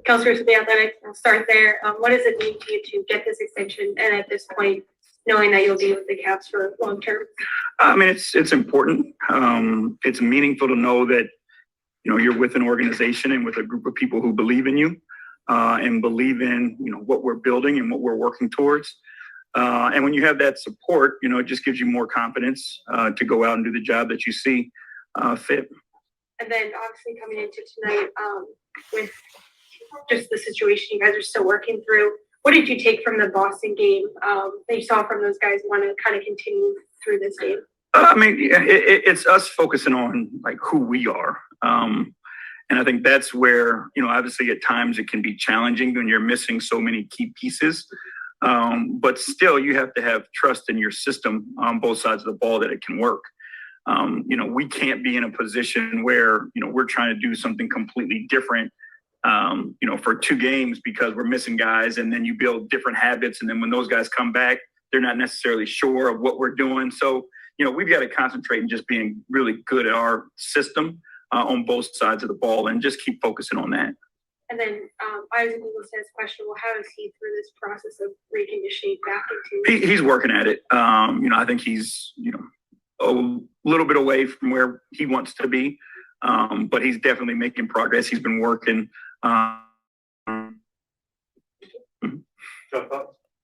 Kelsey, the Athletics, I'll start there. What does it mean to you to get this extension? And at this point, knowing that you'll be with the Caps for long term? I mean, it's important. It's meaningful to know that, you're with an organization and with a group of people who believe in you and believe in, what we're building and what we're working towards. And when you have that support, it just gives you more confidence to go out and do the job that you see fit. And then obviously coming into tonight with just the situation you guys are still working through, what did you take from the Boston game that you saw from those guys want to kind of continue through this game? I mean, it's us focusing on like who we are. And I think that's where, obviously at times it can be challenging when you're missing so many key pieces. But still, you have to have trust in your system on both sides of the ball that it can work. We can't be in a position where, we're trying to do something completely different, for 2 games because we're missing guys, and then you build different habits. And then when those guys come back, they're not necessarily sure of what we're doing. So, we've got to concentrate on just being really good at our system on both sides of the ball and just keep focusing on that. And then Isaac says question, well, how is he through this process of reconditioning back into? He's working at it. I think he's, a little bit away from where he wants to be, but he's definitely making progress. He's been working.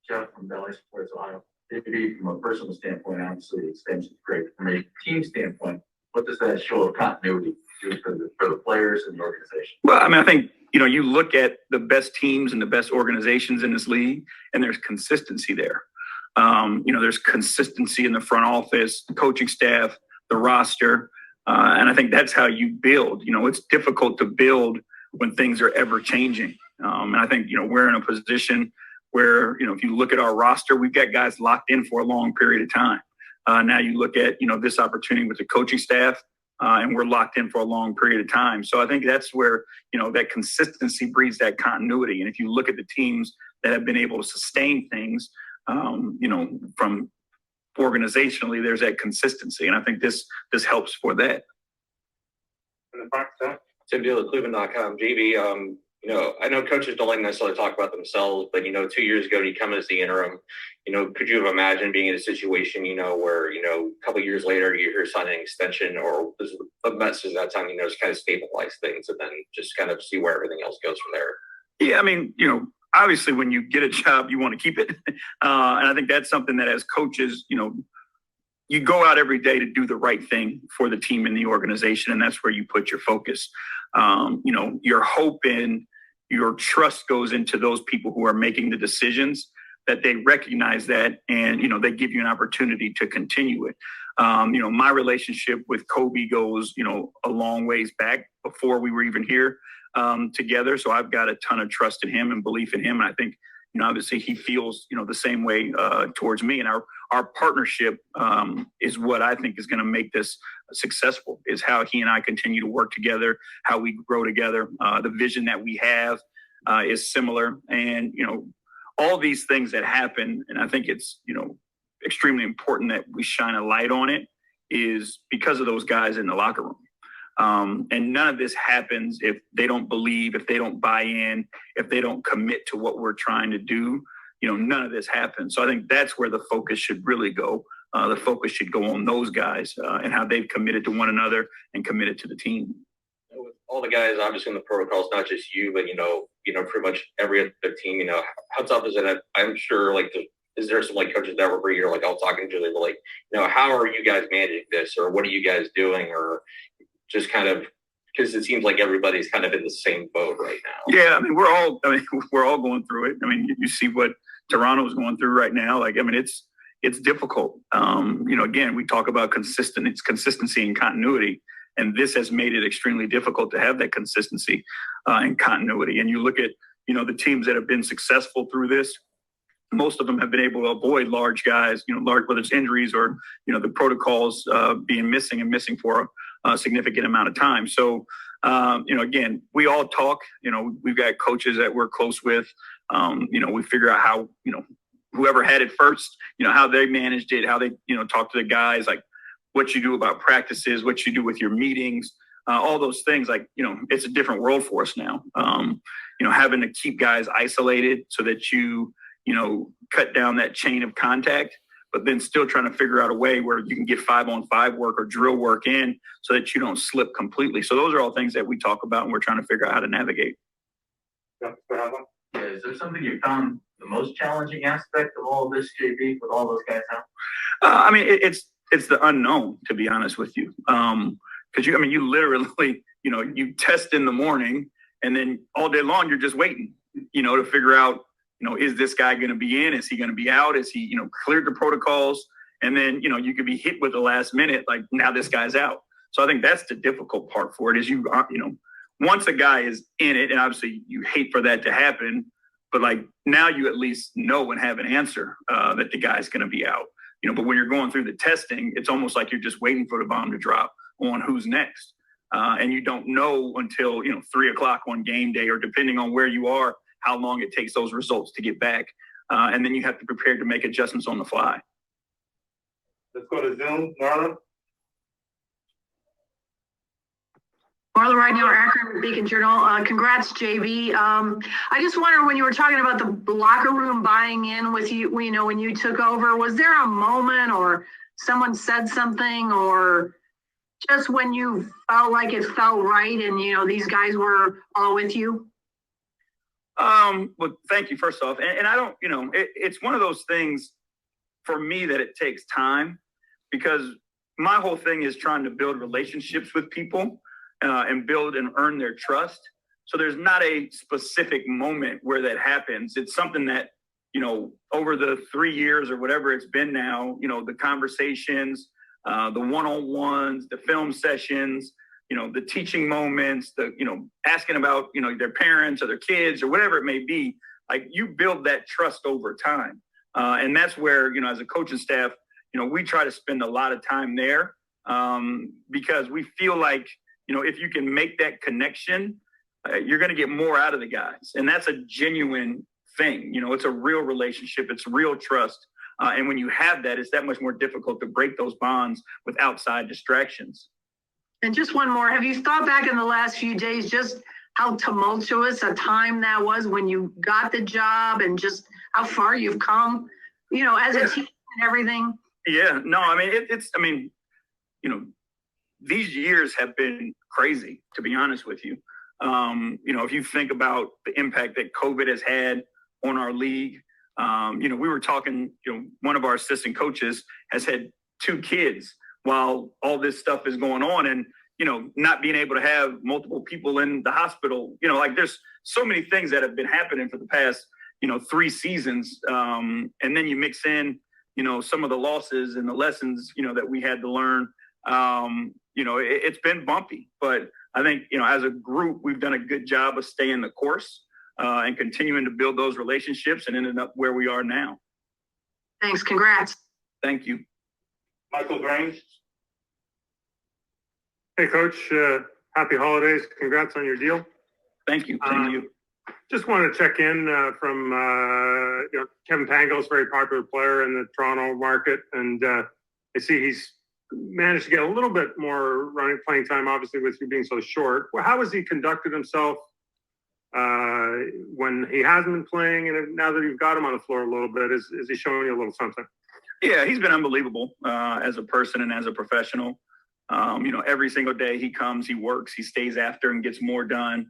Jeff from Valley Sports Ohio. Maybe from a personal standpoint, obviously the extension is great. From a team standpoint, what does that show of continuity do for the players and the organization? Well, I mean, I think, you look at the best teams and the best organizations in this league, and there's consistency there. There's consistency in the front office, the coaching staff, the roster. And I think that's how you build. It's difficult to build when things are ever changing. And I think, we're in a position where, if you look at our roster, we've got guys locked in for a long period of time. Now you look at, this opportunity with the coaching staff, and we're locked in for a long period of time. So I think that's where, that consistency breeds that continuity. And if you look at the teams that have been able to sustain things, from organizationally, there's that consistency. And I think this helps for that. Tim Deal at Cleveland.com. JB, I know coaches don't like necessarily talk about themselves, but, 2 years ago, you come as the interim, could you have imagined being in a situation, where, a couple of years later, you're signing an extension, or was the message that time, just kind of stabilize things and then just kind of see where everything else goes from there? Yeah, I mean, obviously when you get a job, you want to keep it. And I think that's something that as coaches, you go out every day to do the right thing for the team and the organization. And that's where you put your focus. Your hope and your trust goes into those people who are making the decisions, that they recognize that and, they give you an opportunity to continue it. My relationship with Kobe goes, a long ways back before we were even here together. So I've got a ton of trust in him and belief in him. And I think, obviously he feels, the same way towards me. And our partnership is what I think is going to make this successful, is how he and I continue to work together, how we grow together. The vision that we have is similar. And, all these things that happen, and I think it's, extremely important that we shine a light on it, is because of those guys in the locker room. And none of this happens if they don't believe, if they don't buy in, if they don't commit to what we're trying to do. None of this happens. So I think that's where the focus should really go. The focus should go on those guys and how they've committed to one another and committed to the team. With all the guys, obviously in the protocols, not just you, but pretty much every other team. How tough is it? I'm sure, is there some coaches that were where you're all talking to them, how are you guys managing this, or what are you guys doing, or just kind of, because it seems like everybody's kind of in the same boat right now. Yeah, I mean, we're all going through it. I mean, you see what Toronto's going through right now. It's difficult. Again, we talk about consistency and continuity, and this has made it extremely difficult to have that consistency and continuity. And you look at, the teams that have been successful through this, most of them have been able to avoid large guys, whether it's injuries or, the protocols being missing for a significant amount of time. So, again, we all talk, we've got coaches that we're close with. We figure out how, whoever had it first, how they managed it, how they, talk to the guys, what you do about practices, what you do with your meetings, all those things, like, it's a different world for us now. Having to keep guys isolated so that you cut down that chain of contact, but then still trying to figure out a way where you can get 5-on-5 work or drill work in so that you don't slip completely. So those are all things that we talk about and we're trying to figure out how to navigate. Yeah, is there something you found the most challenging aspect of all of this, JB, with all those guys out? It's the unknown, to be honest with you. Because you literally, you test in the morning and then all day long you're just waiting, to figure out, is this guy going to be in? Is he going to be out? Is he, cleared the protocols? And then, you could be hit with the last minute, like now this guy's out. So I think that's the difficult part for it is once a guy is in it, and obviously you hate for that to happen, but like now you at least know and have an answer that the guy's going to be out. But when you're going through the testing, it's almost like you're just waiting for the bomb to drop on who's next. And you don't know until, 3:00 on game day, or depending on where you are, how long it takes those results to get back. And then you have to prepare to make adjustments on the fly. Let's go to Zoom. Marla? Marla right now, Akron Beacon Journal. Congrats, JB. I just wonder, when you were talking about the locker room buying in with you, when you took over, was there a moment or someone said something, or just when you felt like it felt right and, these guys were all with you? Well, thank you, first off. And I don't, it's one of those things for me that it takes time, because my whole thing is trying to build relationships with people and build and earn their trust. So there's not a specific moment where that happens. It's something that, over the 3 years or whatever it's been now, the conversations, the one-on-ones, the film sessions, the teaching moments, asking about, their parents or their kids or whatever it may be, like you build that trust over time. And that's where, as a coaching staff, we try to spend a lot of time there because we feel like, if you can make that connection, you're going to get more out of the guys. And that's a genuine thing. It's a real relationship. It's real trust. And when you have that, it's that much more difficult to break those bonds with outside distractions. And just one more. Have you thought back in the last few days just how tumultuous a time that was when you got the job, and just how far you've come, as a team and everything? Yeah, no, these years have been crazy, to be honest with you. If you think about the impact that COVID has had on our league, we were talking, one of our assistant coaches has had 2 kids while all this stuff is going on, and, not being able to have multiple people in the hospital, there's so many things that have been happening for the past, 3 seasons. And then you mix in, some of the losses and the lessons, that we had to learn. It's been bumpy, but I think, as a group, we've done a good job of staying the course and continuing to build those relationships and ended up where we are now. Thanks. Congrats. Thank you. Michael Grange? Hey, Coach. Happy holidays. Congrats on your deal. Thank you. Thank you. Just wanted to check in from Kevin Pangos, very popular player in the Toronto market, and I see he's managed to get a little bit more playing time, obviously, with you being so short. How has he conducted himself when he hasn't been playing, and now that you've got him on the floor a little bit, is he showing you a little something? Yeah, he's been unbelievable as a person and as a professional. Every single day he comes, he works, he stays after and gets more done.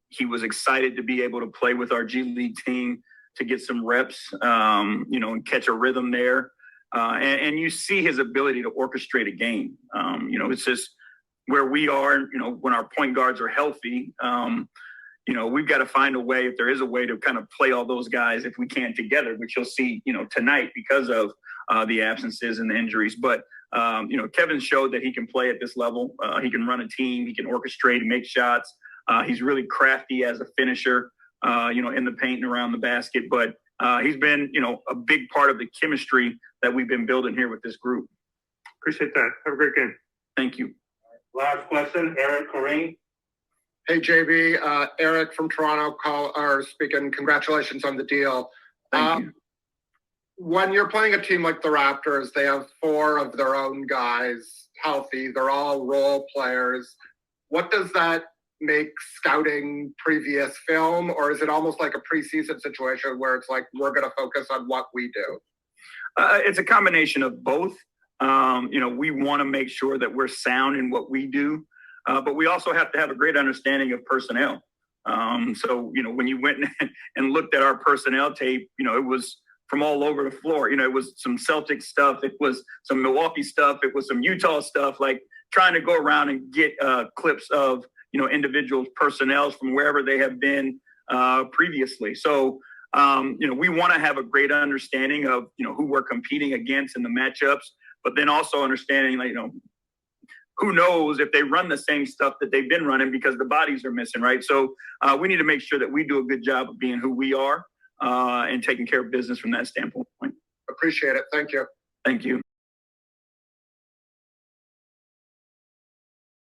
He was excited to be able to play with our G League team to get some reps, and catch a rhythm there. And you see his ability to orchestrate a game. It's just where we are, when our point guards are healthy, we've got to find a way, if there is a way, to kind of play all those guys if we can together, which you'll see, tonight because of the absences and the injuries. But, Kevin showed that he can play at this level. He can run a team. He can orchestrate and make shots. He's really crafty as a finisher, in the paint and around the basket. But he's been, a big part of the chemistry that we've been building here with this group. Appreciate that. Have a great game. Thank you. Last question, Eric Corrine. Hey, JB, Eric from Toronto speaking. Congratulations on the deal. Thank you. when you're playing a team like the Raptors, they have 4 of their own guys healthy. They're all role players. What does that make scouting previous film, or is it almost like a preseason situation where it's like, we're going to focus on what we do? It's a combination of both. We want to make sure that we're sound in what we do, but we also have to have a great understanding of personnel. When you went and looked at our personnel tape, it was from all over the floor. It was some Celtic stuff. It was some Milwaukee stuff. It was some Utah stuff, like trying to go around and get clips of, individuals' personnel from wherever they have been previously. So, we want to have a great understanding of, who we're competing against in the matchups, but then also understanding, who knows if they run the same stuff that they've been running because the bodies are missing, right? So we need to make sure that we do a good job of being who we are and taking care of business from that standpoint. Appreciate it. Thank you. Thank you.